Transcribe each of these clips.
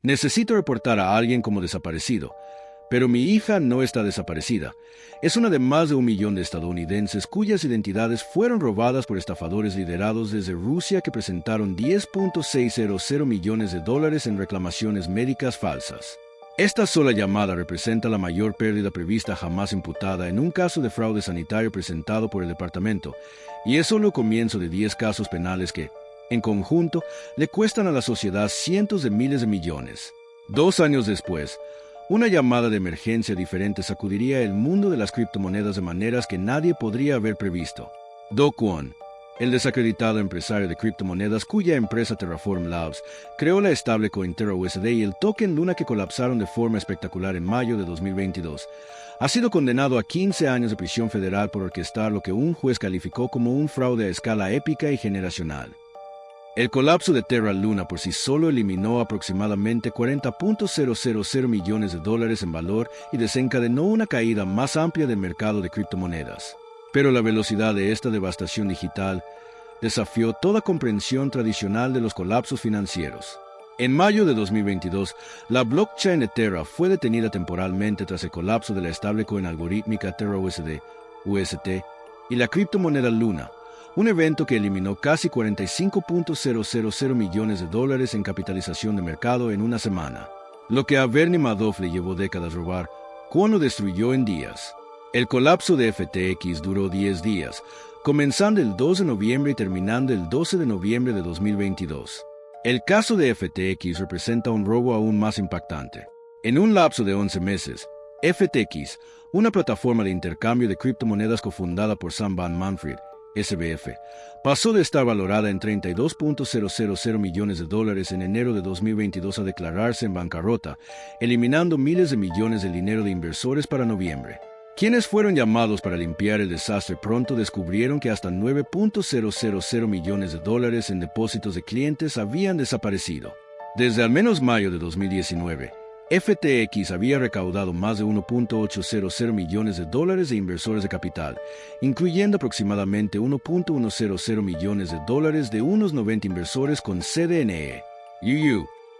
Necesito reportar a alguien como desaparecido, pero mi hija no está desaparecida. Es una de más de 1 millón de estadounidenses cuyas identidades fueron robadas por estafadores liderados desde Rusia que presentaron $10.600 millones en reclamaciones médicas falsas. Esta sola llamada representa la mayor pérdida prevista jamás imputada en un caso de fraude sanitario presentado por el departamento, y es solo el comienzo de 10 casos penales que, en conjunto, le cuestan a la sociedad cientos de miles de millones. 2 años después, una llamada de emergencia diferente sacudiría el mundo de las criptomonedas de maneras que nadie podría haber previsto. Do Kwon, el desacreditado empresario de criptomonedas cuya empresa Terraform Labs creó la stablecoin TerraUSD y el token Luna que colapsaron de forma espectacular en mayo de 2022, ha sido condenado a 15 años de prisión federal por orquestar lo que un juez calificó como un fraude a escala épica y generacional. El colapso de Terra Luna por sí solo eliminó aproximadamente $40.000 millones en valor y desencadenó una caída más amplia del mercado de criptomonedas. Pero la velocidad de esta devastación digital desafió toda comprensión tradicional de los colapsos financieros. En mayo de 2022, la blockchain de Terra fue detenida temporalmente tras el colapso de la stablecoin algorítmica TerraUSD, UST, y la criptomoneda Luna, un evento que eliminó casi $45.000 millones en capitalización de mercado en una semana. Lo que a Bernie Madoff le llevó décadas robar, Kwon lo destruyó en días. El colapso de FTX duró 10 días, comenzando el 2 de noviembre y terminando el 12 de noviembre de 2022. El caso de FTX representa un robo aún más impactante. En un lapso de 11 meses, FTX, una plataforma de intercambio de criptomonedas cofundada por Sam Bankman-Fried, SBF, pasó de estar valorada en $32.000 millones en enero de 2022 a declararse en bancarrota, eliminando miles de millones de dinero de inversores para noviembre. Quienes fueron llamados para limpiar el desastre pronto descubrieron que hasta $9.000 millones en depósitos de clientes habían desaparecido. Desde al menos mayo de 2019, FTX había recaudado más de $1.800 millones de inversores de capital, incluyendo aproximadamente $1.100 millones de unos 90 inversores con CDNE.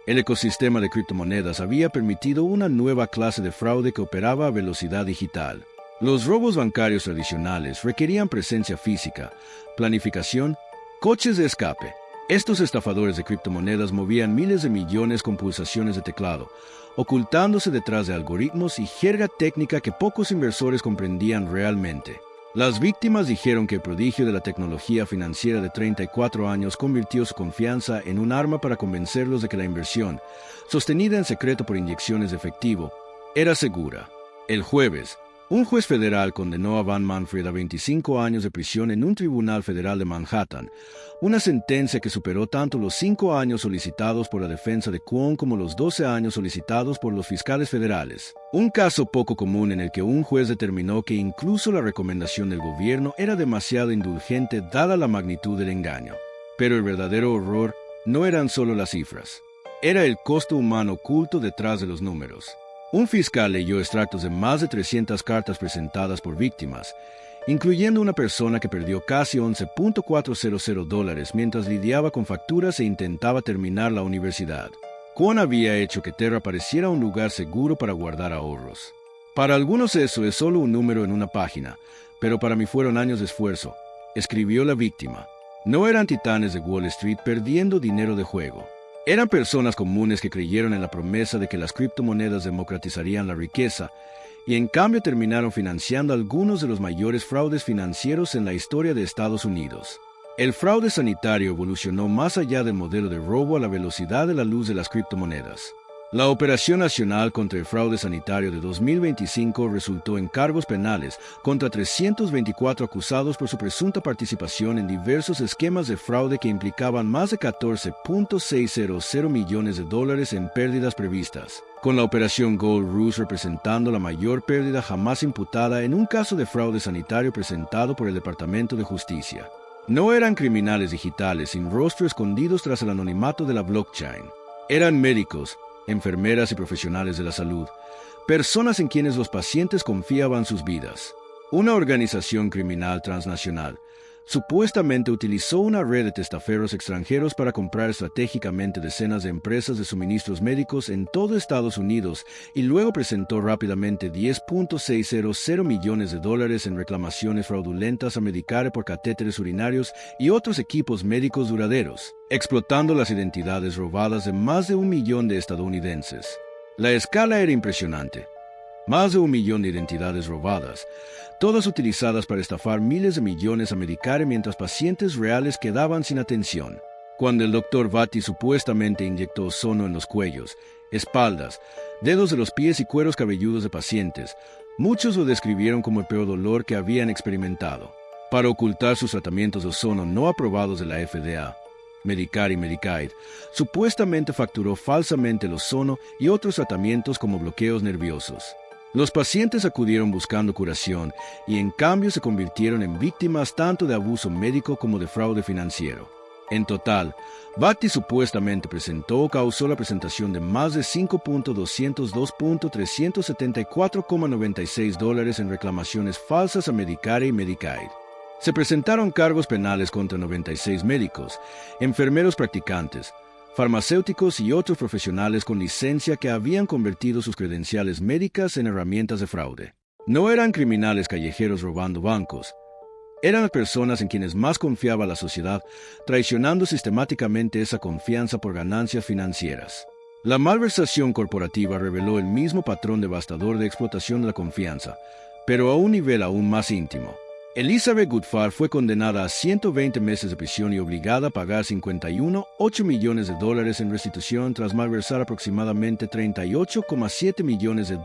El ecosistema de criptomonedas había permitido una nueva clase de fraude que operaba a velocidad digital. Los robos bancarios tradicionales requerían presencia física, planificación, coches de escape. Estos estafadores de criptomonedas movían miles de millones con pulsaciones de teclado, ocultándose detrás de algoritmos y jerga técnica que pocos inversores comprendían realmente. Las víctimas dijeron que el prodigio de la tecnología financiera de 34 años convirtió su confianza en un arma para convencerlos de que la inversión, sostenida en secreto por inyecciones de efectivo, era segura. El jueves, un juez federal condenó a Bankman-Fried a 25 años de prisión en un tribunal federal de Manhattan, una sentencia que superó tanto los 5 años solicitados por la defensa de Kwon como los 12 años solicitados por los fiscales federales. Un caso poco común en el que un juez determinó que incluso la recomendación del gobierno era demasiado indulgente dada la magnitud del engaño. Pero el verdadero horror no eran solo las cifras. Era el costo humano oculto detrás de los números. Un fiscal leyó extractos de más de 300 cartas presentadas por víctimas, incluyendo una persona que perdió casi $11.400 mientras lidiaba con facturas e intentaba terminar la universidad. Kwon había hecho que Terra pareciera un lugar seguro para guardar ahorros. Para algunos eso es solo un número en una página, pero para mí fueron años de esfuerzo, escribió la víctima. No eran titanes de Wall Street perdiendo dinero de juego. Eran personas comunes que creyeron en la promesa de que las criptomonedas democratizarían la riqueza y en cambio terminaron financiando algunos de los mayores fraudes financieros en la historia de Estados Unidos. El fraude sanitario evolucionó más allá del modelo de robo a la velocidad de la luz de las criptomonedas. La Operación Nacional contra el Fraude Sanitario de 2025 resultó en cargos penales contra 324 acusados por su presunta participación en diversos esquemas de fraude que implicaban más de $14.600 millones en pérdidas previstas, con la Operación Gold Rush representando la mayor pérdida jamás imputada en un caso de fraude sanitario presentado por el Departamento de Justicia. No eran criminales digitales sin rostro escondidos tras el anonimato de la blockchain. Eran médicos, enfermeras y profesionales de la salud, personas en quienes los pacientes confiaban sus vidas. Una organización criminal transnacional, supuestamente utilizó una red de testaferros extranjeros para comprar estratégicamente decenas de empresas de suministros médicos en todo Estados Unidos y luego presentó rápidamente $10.600 millones en reclamaciones fraudulentas a Medicare por catéteres urinarios y otros equipos médicos duraderos, explotando las identidades robadas de más de 1 millón de estadounidenses. La escala era impresionante. Más de 1 millón de identidades robadas, todas utilizadas para estafar miles de millones a Medicare mientras pacientes reales quedaban sin atención. Cuando el Dr. Vati supuestamente inyectó ozono en los cuellos, espaldas, dedos de los pies y cueros cabelludos de pacientes, muchos lo describieron como el peor dolor que habían experimentado. Para ocultar sus tratamientos de ozono no aprobados de la FDA, Medicare y Medicaid, supuestamente facturó falsamente el ozono y otros tratamientos como bloqueos nerviosos. Los pacientes acudieron buscando curación y en cambio se convirtieron en víctimas tanto de abuso médico como de fraude financiero. En total, Vati supuestamente presentó o causó la presentación de más de $5.202.374,96 en reclamaciones falsas a Medicare y Medicaid. Se presentaron cargos penales contra 96 médicos, enfermeros practicantes, farmacéuticos y otros profesionales con licencia que habían convertido sus credenciales médicas en herramientas de fraude. No eran criminales callejeros robando bancos. Eran las personas en quienes más confiaba la sociedad, traicionando sistemáticamente esa confianza por ganancias financieras. La malversación corporativa reveló el mismo patrón devastador de explotación de la confianza, pero a un nivel aún más íntimo. Elizabeth Goodfart fue condenada a 120 meses de prisión y obligada a pagar $51.8 millones en restitución tras malversar aproximadamente $38.7 millones del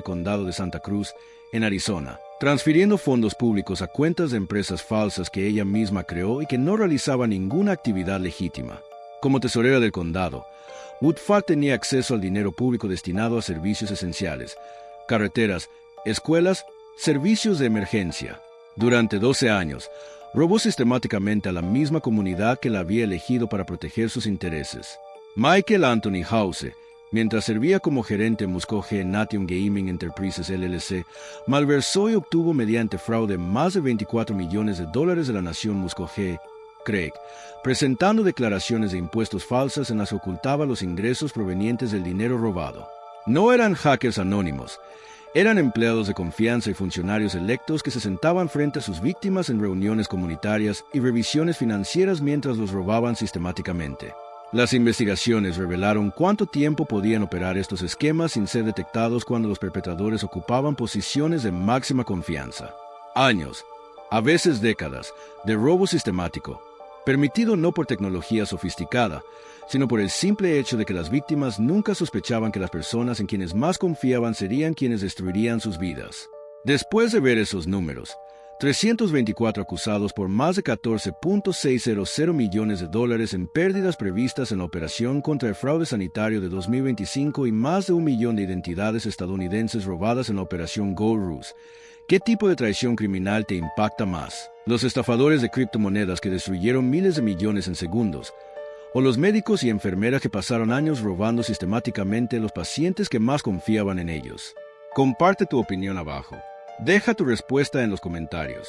condado de Santa Cruz, en Arizona, transfiriendo fondos públicos a cuentas de empresas falsas que ella misma creó y que no realizaban ninguna actividad legítima. Como tesorera del condado, Goodfart tenía acceso al dinero público destinado a servicios esenciales, carreteras, escuelas, servicios de emergencia. Durante 12 años, robó sistemáticamente a la misma comunidad que la había elegido para proteger sus intereses. Michael Anthony House, mientras servía como gerente en Muscogee Nation Gaming Enterprises LLC, malversó y obtuvo mediante fraude más de $24 millones de la nación Muscogee, Craig, presentando declaraciones de impuestos falsas en las que ocultaba los ingresos provenientes del dinero robado. No eran hackers anónimos. Eran empleados de confianza y funcionarios electos que se sentaban frente a sus víctimas en reuniones comunitarias y revisiones financieras mientras los robaban sistemáticamente. Las investigaciones revelaron cuánto tiempo podían operar estos esquemas sin ser detectados cuando los perpetradores ocupaban posiciones de máxima confianza. Años, a veces décadas, de robo sistemático, permitido no por tecnología sofisticada, sino por el simple hecho de que las víctimas nunca sospechaban que las personas en quienes más confiaban serían quienes destruirían sus vidas. Después de ver esos números, 324 acusados por más de $14.600 millones en pérdidas previstas en la operación contra el fraude sanitario de 2025 y más de 1 millón de identidades estadounidenses robadas en la operación Gold Rush. ¿Qué tipo de traición criminal te impacta más? ¿Los estafadores de criptomonedas que destruyeron miles de millones en segundos? ¿O los médicos y enfermeras que pasaron años robando sistemáticamente a los pacientes que más confiaban en ellos? Comparte tu opinión abajo. Deja tu respuesta en los comentarios.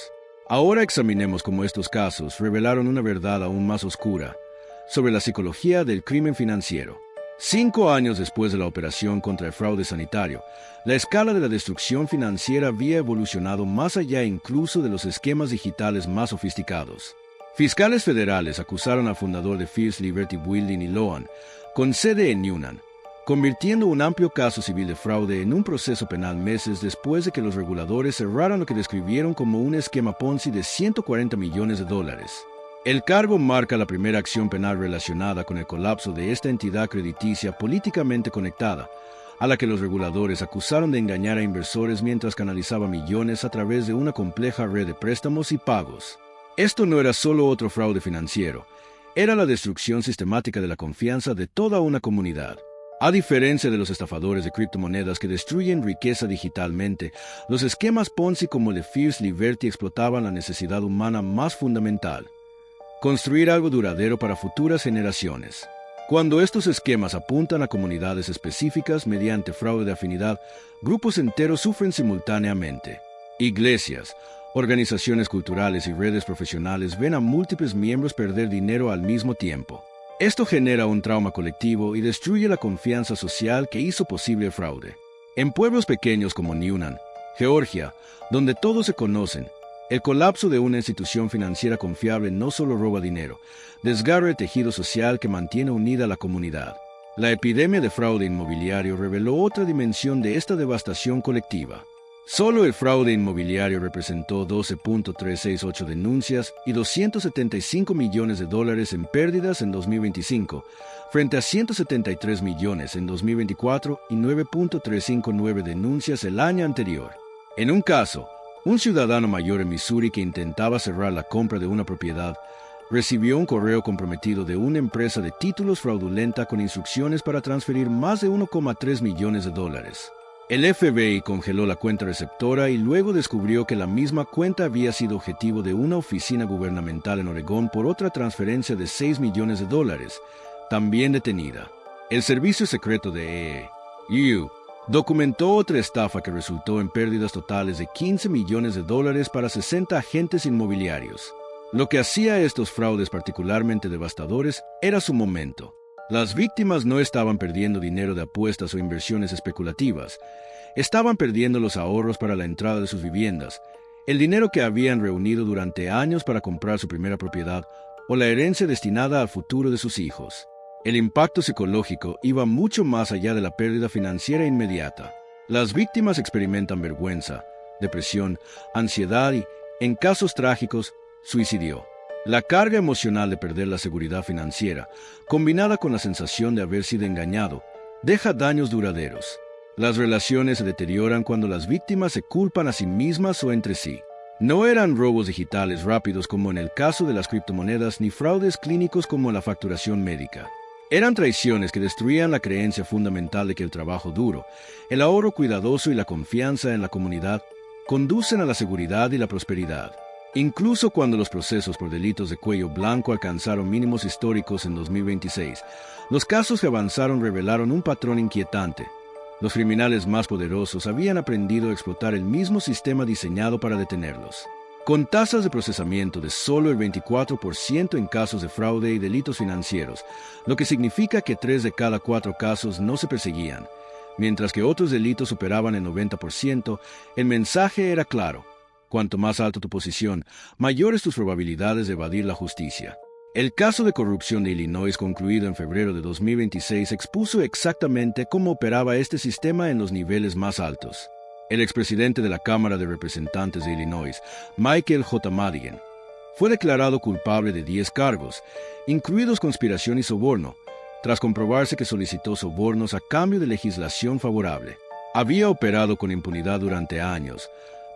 Ahora examinemos cómo estos casos revelaron una verdad aún más oscura sobre la psicología del crimen financiero. 5 años después de la operación contra el fraude sanitario, la escala de la destrucción financiera había evolucionado más allá incluso de los esquemas digitales más sofisticados. Fiscales federales acusaron al fundador de Fierce Liberty Building y Loan, con sede en Newnan, convirtiendo un amplio caso civil de fraude en un proceso penal meses después de que los reguladores cerraran lo que describieron como un esquema Ponzi de $140 millones. El cargo marca la primera acción penal relacionada con el colapso de esta entidad crediticia políticamente conectada, a la que los reguladores acusaron de engañar a inversores mientras canalizaba millones a través de una compleja red de préstamos y pagos. Esto no era solo otro fraude financiero, era la destrucción sistemática de la confianza de toda una comunidad. A diferencia de los estafadores de criptomonedas que destruyen riqueza digitalmente, los esquemas Ponzi como el de Fierce Liberty explotaban la necesidad humana más fundamental: construir algo duradero para futuras generaciones. Cuando estos esquemas apuntan a comunidades específicas mediante fraude de afinidad, grupos enteros sufren simultáneamente. Iglesias, Organizaciones culturales y redes profesionales ven a múltiples miembros perder dinero al mismo tiempo. Esto genera un trauma colectivo y destruye la confianza social que hizo posible el fraude. En pueblos pequeños como Newnan, Georgia, donde todos se conocen, el colapso de una institución financiera confiable no solo roba dinero, desgarra el tejido social que mantiene unida a la comunidad. La epidemia de fraude inmobiliario reveló otra dimensión de esta devastación colectiva. Solo el fraude inmobiliario representó 12.368 denuncias y $275 millones en pérdidas en 2025, frente a 173 millones en 2024 y 9.359 denuncias el año anterior. En un caso, un ciudadano mayor en Missouri que intentaba cerrar la compra de una propiedad recibió un correo comprometido de una empresa de títulos fraudulenta con instrucciones para transferir más de $1.3 millones. El FBI congeló la cuenta receptora y luego descubrió que la misma cuenta había sido objetivo de una oficina gubernamental en Oregón por otra transferencia de $6 millones, también detenida. El servicio secreto de EEU documentó otra estafa que resultó en pérdidas totales de $15 millones para 60 agentes inmobiliarios. Lo que hacía a estos fraudes particularmente devastadores era su momento. Las víctimas no estaban perdiendo dinero de apuestas o inversiones especulativas. Estaban perdiendo los ahorros para la entrada de sus viviendas, el dinero que habían reunido durante años para comprar su primera propiedad o la herencia destinada al futuro de sus hijos. El impacto psicológico iba mucho más allá de la pérdida financiera inmediata. Las víctimas experimentan vergüenza, depresión, ansiedad y, en casos trágicos, suicidio. La carga emocional de perder la seguridad financiera, combinada con la sensación de haber sido engañado, deja daños duraderos. Las relaciones se deterioran cuando las víctimas se culpan a sí mismas o entre sí. No eran robos digitales rápidos como en el caso de las criptomonedas ni fraudes clínicos como la facturación médica. Eran traiciones que destruían la creencia fundamental de que el trabajo duro, el ahorro cuidadoso y la confianza en la comunidad conducen a la seguridad y la prosperidad. Incluso cuando los procesos por delitos de cuello blanco alcanzaron mínimos históricos en 2026, los casos que avanzaron revelaron un patrón inquietante. Los criminales más poderosos habían aprendido a explotar el mismo sistema diseñado para detenerlos. Con tasas de procesamiento de solo el 24% en casos de fraude y delitos financieros, lo que significa que 3 de cada 4 casos no se perseguían, mientras que otros delitos superaban el 90%, el mensaje era claro. Cuanto más alta tu posición, mayores tus probabilidades de evadir la justicia. El caso de corrupción de Illinois concluido en febrero de 2026 expuso exactamente cómo operaba este sistema en los niveles más altos. El expresidente de la Cámara de Representantes de Illinois, Michael J. Madigan, fue declarado culpable de 10 cargos, incluidos conspiración y soborno, tras comprobarse que solicitó sobornos a cambio de legislación favorable. Había operado con impunidad durante años,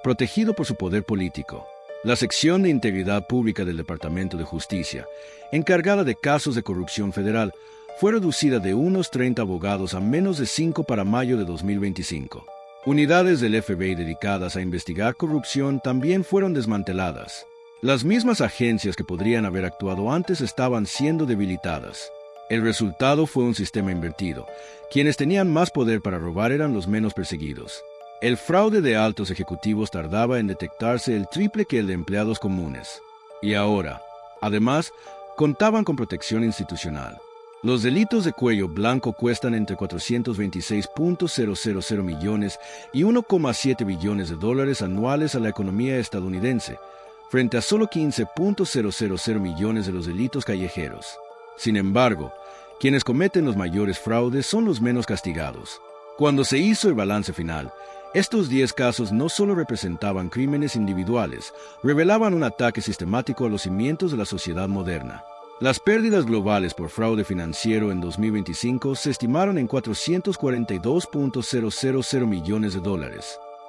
protegido por su poder político. La sección de Integridad Pública del Departamento de Justicia, encargada de casos de corrupción federal, fue reducida de unos 30 abogados a menos de 5 para mayo de 2025. Unidades del FBI dedicadas a investigar corrupción también fueron desmanteladas. Las mismas agencias que podrían haber actuado antes estaban siendo debilitadas. El resultado fue un sistema invertido. Quienes tenían más poder para robar eran los menos perseguidos. El fraude de altos ejecutivos tardaba en detectarse el triple que el de empleados comunes. Y ahora, además, contaban con protección institucional. Los delitos de cuello blanco cuestan entre $426.000 millones y $1.7 billones anuales a la economía estadounidense, frente a solo $15.000 millones de los delitos callejeros. Sin embargo, quienes cometen los mayores fraudes son los menos castigados. Cuando se hizo el balance final, estos 10 casos no solo representaban crímenes individuales, revelaban un ataque sistemático a los cimientos de la sociedad moderna. Las pérdidas globales por fraude financiero en 2025 se estimaron en $442.000 millones.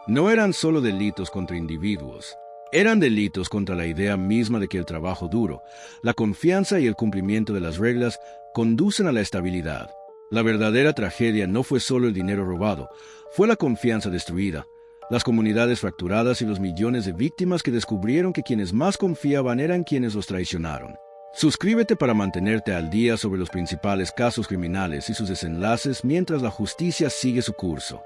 No eran solo delitos contra individuos, eran delitos contra la idea misma de que el trabajo duro, la confianza y el cumplimiento de las reglas conducen a la estabilidad. La verdadera tragedia no fue solo el dinero robado, fue la confianza destruida, las comunidades fracturadas y los millones de víctimas que descubrieron que quienes más confiaban eran quienes los traicionaron. Suscríbete para mantenerte al día sobre los principales casos criminales y sus desenlaces mientras la justicia sigue su curso.